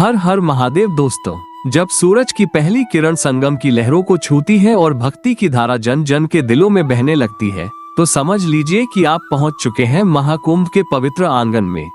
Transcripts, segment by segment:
हर हर महादेव दोस्तों, जब सूरज की पहली किरण संगम की लहरों को छूती है और भक्ति की धारा जन जन के दिलों में बहने लगती है, तो समझ लीजिए कि आप पहुंच चुके हैं महाकुंभ के पवित्र आंगन में।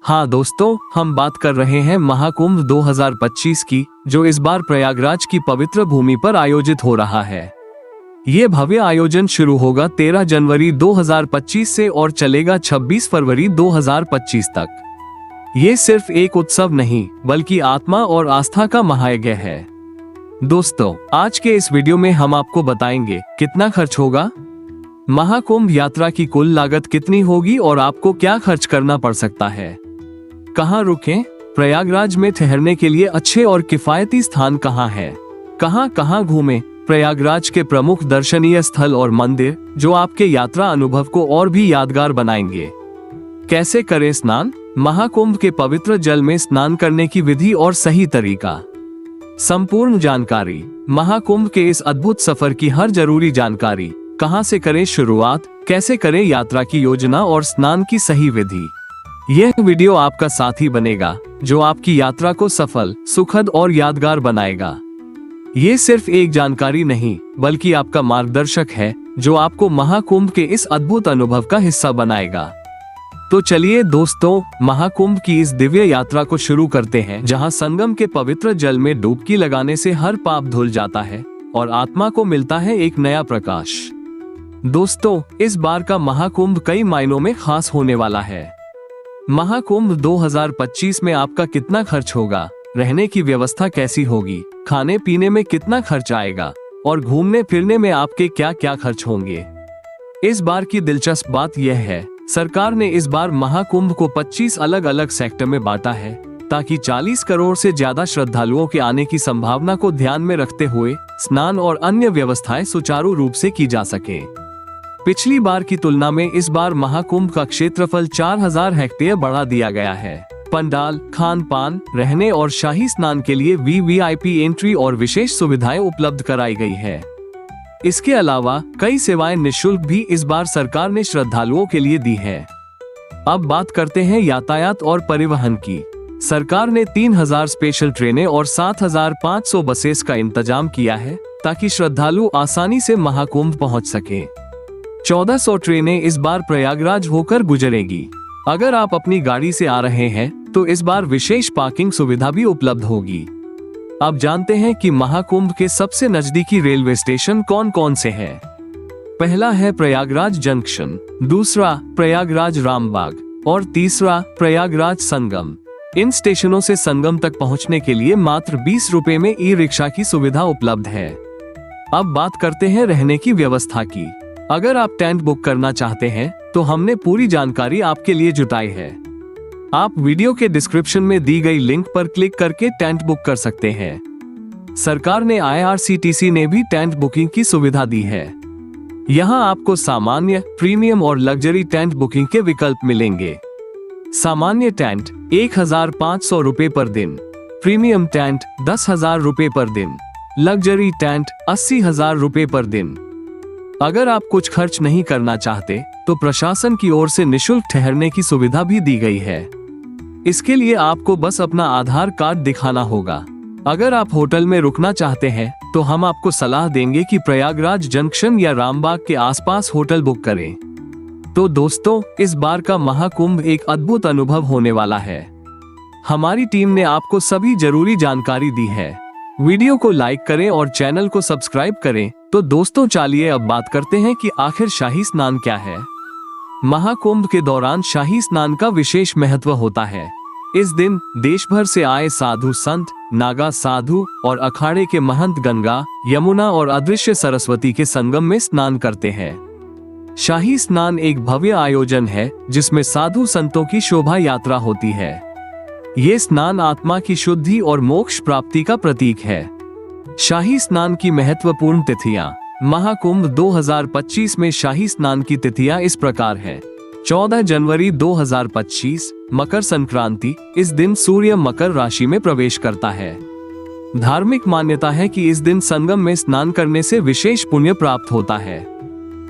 हाँ दोस्तों, हम बात कर रहे हैं महाकुंभ 2025 की, जो इस बार प्रयागराज की पवित्र भूमि पर आयोजित हो रहा है। ये भव्य आयोजन शुरू होगा 13 जनवरी 2025 से और चलेगा 26 फरवरी 2025 तक। ये सिर्फ एक उत्सव नहीं, बल्कि आत्मा और आस्था का महायज्ञ है। दोस्तों, आज के इस वीडियो में हम आपको बताएंगे कितना खर्च होगा, महाकुंभ यात्रा की कुल लागत कितनी होगी और आपको क्या खर्च करना पड़ सकता है, कहाँ रुकें, प्रयागराज में ठहरने के लिए अच्छे और किफायती स्थान कहाँ हैं, कहाँ घूमें, प्रयागराज के प्रमुख दर्शनीय स्थल और मंदिर जो आपके यात्रा अनुभव को और भी यादगार बनाएंगे। कैसे करें स्नान, महाकुंभ के पवित्र जल में स्नान करने की विधि और सही तरीका, संपूर्ण जानकारी, महाकुंभ के इस अद्भुत सफर की हर जरूरी जानकारी, कहां से करें शुरुआत, कैसे करें यात्रा की योजना और स्नान की सही विधि। यह वीडियो आपका साथी बनेगा जो आपकी यात्रा को सफल, सुखद और यादगार बनाएगा। ये सिर्फ एक जानकारी नहीं, बल्कि आपका मार्गदर्शक है जो आपको महाकुंभ के इस अद्भुत अनुभव का हिस्सा बनाएगा। तो चलिए दोस्तों, महाकुंभ की इस दिव्य यात्रा को शुरू करते हैं, जहां संगम के पवित्र जल में डुबकी लगाने से हर पाप धुल जाता है और आत्मा को मिलता है एक नया प्रकाश। दोस्तों, इस बार का महाकुंभ कई मायनों में खास होने वाला है। महाकुंभ 2025 में आपका कितना खर्च होगा, रहने की व्यवस्था कैसी होगी, खाने पीने में कितना खर्च आएगा और घूमने फिरने में आपके क्या क्या खर्च होंगे। इस बार की दिलचस्प बात यह है, सरकार ने इस बार महाकुंभ को 25 अलग अलग सेक्टर में बांटा है, ताकि 40 करोड़ से ज्यादा श्रद्धालुओं के आने की संभावना को ध्यान में रखते हुए स्नान और अन्य व्यवस्थाएं सुचारू रूप से की जा सके। पिछली बार की तुलना में इस बार महाकुंभ का क्षेत्रफल 4000 हेक्टेयर बढ़ा दिया गया है। पंडाल, खान पान, रहने और शाही स्नान के लिए वीवीआईपी एंट्री और विशेष सुविधाएं उपलब्ध कराई गई है। इसके अलावा कई सेवाएं निःशुल्क भी इस बार सरकार ने श्रद्धालुओं के लिए दी है। अब बात करते हैं यातायात और परिवहन की। सरकार ने 3000 स्पेशल ट्रेनें और 7500 बसेस का इंतजाम किया है, ताकि श्रद्धालु आसानी से महाकुंभ पहुंच सके। 1400 ट्रेनें इस बार प्रयागराज होकर गुजरेगी। अगर आप अपनी गाड़ी से आ रहे हैं तो इस बार विशेष पार्किंग सुविधा भी उपलब्ध होगी। अब जानते हैं कि महाकुंभ के सबसे नजदीकी रेलवे स्टेशन कौन कौन से हैं। पहला है प्रयागराज जंक्शन, दूसरा प्रयागराज रामबाग और तीसरा प्रयागराज संगम। इन स्टेशनों से संगम तक पहुंचने के लिए मात्र 20 रुपए में ई रिक्शा की सुविधा उपलब्ध है। अब बात करते हैं रहने की व्यवस्था की। अगर आप टेंट बुक करना चाहते हैं तो हमने पूरी जानकारी आपके लिए जुटाई है। आप वीडियो के डिस्क्रिप्शन में दी गई लिंक पर क्लिक करके टेंट बुक कर सकते हैं। सरकार ने IRCTC ने भी टेंट बुकिंग की सुविधा दी है। यहां आपको सामान्य, प्रीमियम और लग्जरी टेंट बुकिंग के विकल्प मिलेंगे। सामान्य टेंट 1500 रुपए पर दिन, प्रीमियम टेंट 10,000 रुपए पर दिन, लग्जरी टेंट 80,000 रुपए पर दिन। अगर आप कुछ खर्च नहीं करना चाहते तो प्रशासन की ओर से निःशुल्क ठहरने की सुविधा भी दी गई है। इसके लिए आपको बस अपना आधार कार्ड दिखाना होगा। अगर आप होटल में रुकना चाहते हैं तो हम आपको सलाह देंगे कि प्रयागराज जंक्शन या रामबाग के आसपास होटल बुक करें। तो दोस्तों, इस बार का महाकुंभ एक अद्भुत अनुभव होने वाला है। हमारी टीम ने आपको सभी जरूरी जानकारी दी है। वीडियो को लाइक करें और चैनल को सब्सक्राइब करें। तो दोस्तों, चलिए अब बात करते हैं कि आखिर शाही स्नान क्या है। महाकुंभ के दौरान शाही स्नान का विशेष महत्व होता है। इस दिन देश भर से आए साधु संत, नागा साधु और अखाड़े के महंत गंगा, यमुना और अदृश्य सरस्वती के संगम में स्नान करते हैं। शाही स्नान एक भव्य आयोजन है जिसमें साधु संतों की शोभा यात्रा होती है। ये स्नान आत्मा की शुद्धि और मोक्ष प्राप्ति का प्रतीक है। शाही स्नान की महत्वपूर्ण तिथियां। महाकुंभ 2025 में शाही स्नान की तिथियां इस प्रकार हैं। 14 जनवरी 2025 मकर संक्रांति। इस दिन सूर्य मकर राशि में प्रवेश करता है। धार्मिक मान्यता है कि इस दिन संगम में स्नान करने से विशेष पुण्य प्राप्त होता है।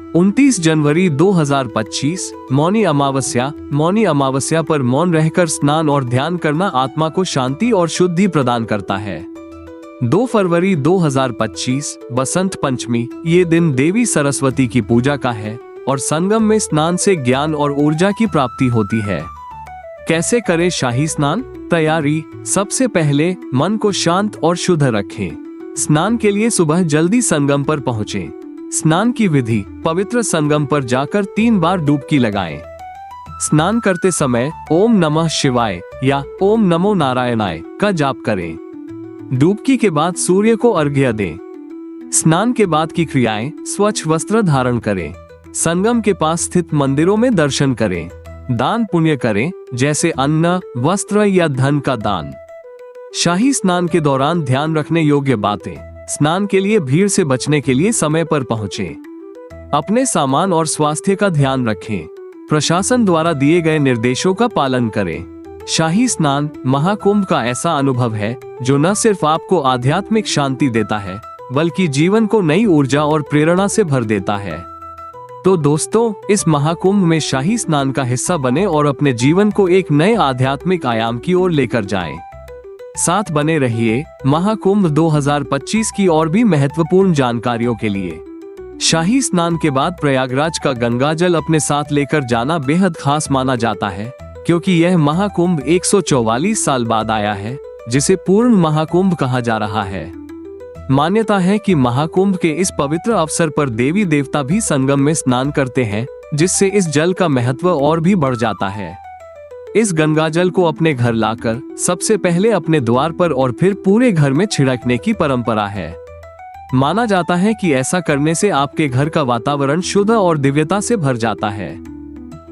29 जनवरी 2025 मौनी अमावस्या। मौनी अमावस्या पर मौन रहकर स्नान और ध्यान करना आत्मा को शांति और शुद्धि प्रदान करता है। 2 फरवरी 2025 बसंत पंचमी। ये दिन देवी सरस्वती की पूजा का है और संगम में स्नान से ज्ञान और ऊर्जा की प्राप्ति होती है। कैसे करें शाही स्नान? तैयारी। सबसे पहले मन को शांत और शुद्ध रखें। स्नान के लिए सुबह जल्दी संगम पर पहुंचें। स्नान की विधि। पवित्र संगम पर जाकर 3 बार डुबकी लगाएं। स्नान करते समय ओम नमः शिवाय या ओम नमो नारायणाय का जाप करें। डुबकी के बाद सूर्य को अर्घ्य दें। स्नान के बाद की क्रियाएं। स्वच्छ वस्त्र धारण करें। संगम के पास स्थित मंदिरों में दर्शन करें। दान पुण्य करें, जैसे अन्न, वस्त्र या धन का दान। शाही स्नान के दौरान ध्यान रखने योग्य बातें। स्नान के लिए भीड़ से बचने के लिए समय पर पहुंचें। अपने सामान और स्वास्थ्य का ध्यान रखें। प्रशासन द्वारा दिए गए निर्देशों का पालन करें। शाही स्नान महाकुंभ का ऐसा अनुभव है जो न सिर्फ आपको आध्यात्मिक शांति देता है, बल्कि जीवन को नई ऊर्जा और प्रेरणा से भर देता है। तो दोस्तों, इस महाकुंभ में शाही स्नान का हिस्सा बने और अपने जीवन को एक नए आध्यात्मिक आयाम की ओर लेकर जाएं। साथ बने रहिए महाकुंभ 2025 की और भी महत्वपूर्ण जानकारियों के लिए। शाही स्नान के बाद प्रयागराज का गंगाजल अपने साथ लेकर जाना बेहद खास माना जाता है, क्योंकि यह महाकुंभ 144 साल बाद आया है, जिसे पूर्ण महाकुंभ कहा जा रहा है। मान्यता है कि महाकुंभ के इस पवित्र अवसर पर देवी देवता भी संगम में स्नान करते हैं, जिससे इस जल का महत्व और भी बढ़ जाता है। इस गंगाजल को अपने घर लाकर सबसे पहले अपने द्वार पर और फिर पूरे घर में छिड़कने की परंपरा है। माना जाता है कि ऐसा करने से आपके घर का वातावरण शुद्ध और दिव्यता से भर जाता है।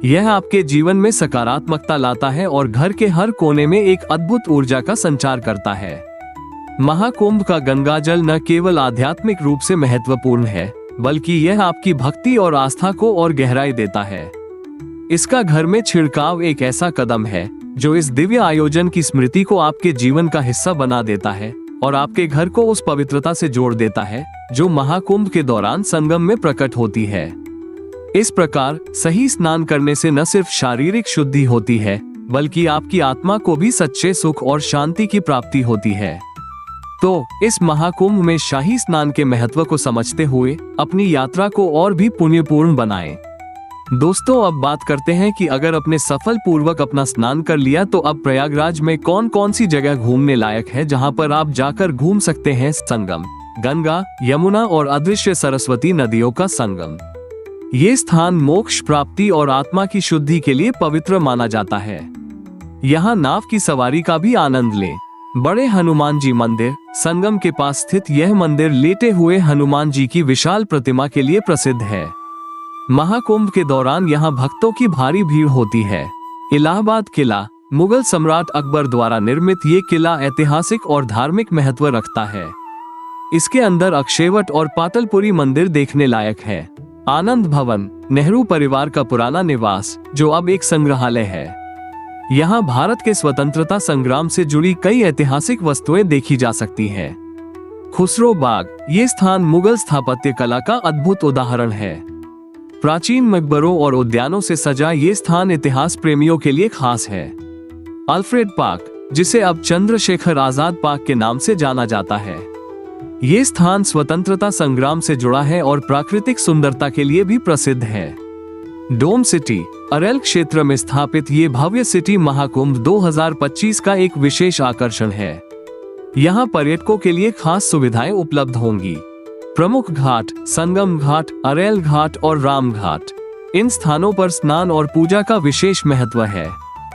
यह आपके जीवन में सकारात्मकता लाता है और घर के हर कोने में एक अद्भुत ऊर्जा का संचार करता है। महाकुंभ का गंगाजल न केवल आध्यात्मिक रूप से महत्वपूर्ण है, बल्कि यह आपकी भक्ति और आस्था को और गहराई देता है। इसका घर में छिड़काव एक ऐसा कदम है जो इस दिव्य आयोजन की स्मृति को आपके जीवन का हिस्सा बना देता है और आपके घर को उस पवित्रता से जोड़ देता है जो महाकुंभ के दौरान संगम में प्रकट होती है। इस प्रकार सही स्नान करने से न सिर्फ शारीरिक शुद्धि होती है, बल्कि आपकी आत्मा को भी सच्चे सुख और शांति की प्राप्ति होती है। तो इस महाकुंभ में शाही स्नान के महत्व को समझते हुए अपनी यात्रा को और भी पुण्यपूर्ण बनाएं। दोस्तों, अब बात करते हैं कि अगर आपने सफल पूर्वक अपना स्नान कर लिया तो अब प्रयागराज में कौन कौन सी जगह घूमने लायक है जहां पर आप जाकर घूम सकते हैं। संगम, गंगा, यमुना और अदृश्य सरस्वती नदियों का संगम। ये स्थान मोक्ष प्राप्ति और आत्मा की शुद्धि के लिए पवित्र माना जाता है। यहाँ नाव की सवारी का भी आनंद लें। बड़े हनुमान जी मंदिर। संगम के पास स्थित यह मंदिर लेटे हुए हनुमान जी की विशाल प्रतिमा के लिए प्रसिद्ध है। महाकुंभ के दौरान यहाँ भक्तों की भारी भीड़ होती है। इलाहाबाद किला। मुगल सम्राट अकबर द्वारा निर्मित ये किला ऐतिहासिक और धार्मिक महत्व रखता है। इसके अंदर अक्षयवट और पाटलपुरी मंदिर देखने लायक है। आनंद भवन। नेहरू परिवार का पुराना निवास जो अब एक संग्रहालय है। यहाँ भारत के स्वतंत्रता संग्राम से जुड़ी कई ऐतिहासिक वस्तुएं देखी जा सकती हैं। खुसरो बाग। ये स्थान मुगल स्थापत्य कला का अद्भुत उदाहरण है। प्राचीन मकबरों और उद्यानों से सजा ये स्थान इतिहास प्रेमियों के लिए खास है। अल्फ्रेड पार्क, जिसे अब चंद्रशेखर आजाद पार्क के नाम से जाना जाता है। ये स्थान स्वतंत्रता संग्राम से जुड़ा है और प्राकृतिक सुंदरता के लिए भी प्रसिद्ध है। डोम सिटी। अरेल क्षेत्र में स्थापित ये भव्य सिटी महाकुंभ 2025 का एक विशेष आकर्षण है। यहाँ पर्यटकों के लिए खास सुविधाएं उपलब्ध होंगी। प्रमुख घाट, संगम घाट, अरेल घाट और राम घाट। इन स्थानों पर स्नान और पूजा का विशेष महत्व है।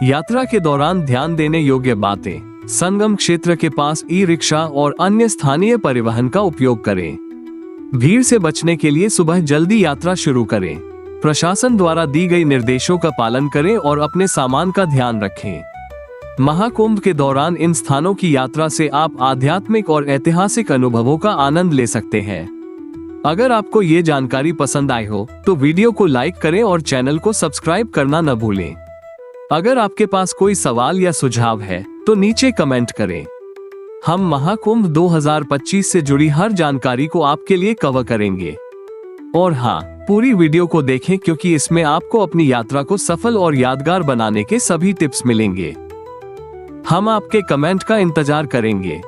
यात्रा के दौरान ध्यान देने योग्य बातें। संगम क्षेत्र के पास ई रिक्शा और अन्य स्थानीय परिवहन का उपयोग करें। भीड़ से बचने के लिए सुबह जल्दी यात्रा शुरू करें। प्रशासन द्वारा दी गई निर्देशों का पालन करें और अपने सामान का ध्यान रखें। महाकुंभ के दौरान इन स्थानों की यात्रा से आप आध्यात्मिक और ऐतिहासिक अनुभवों का आनंद ले सकते हैं। अगर आपको ये जानकारी पसंद आई हो तो वीडियो को लाइक करें और चैनल को सब्सक्राइब करना न भूलें। अगर आपके पास कोई सवाल या सुझाव है तो नीचे कमेंट करें। हम महाकुंभ 2025 से जुड़ी हर जानकारी को आपके लिए कवर करेंगे। और हाँ, पूरी वीडियो को देखें क्योंकि इसमें आपको अपनी यात्रा को सफल और यादगार बनाने के सभी टिप्स मिलेंगे। हम आपके कमेंट का इंतजार करेंगे।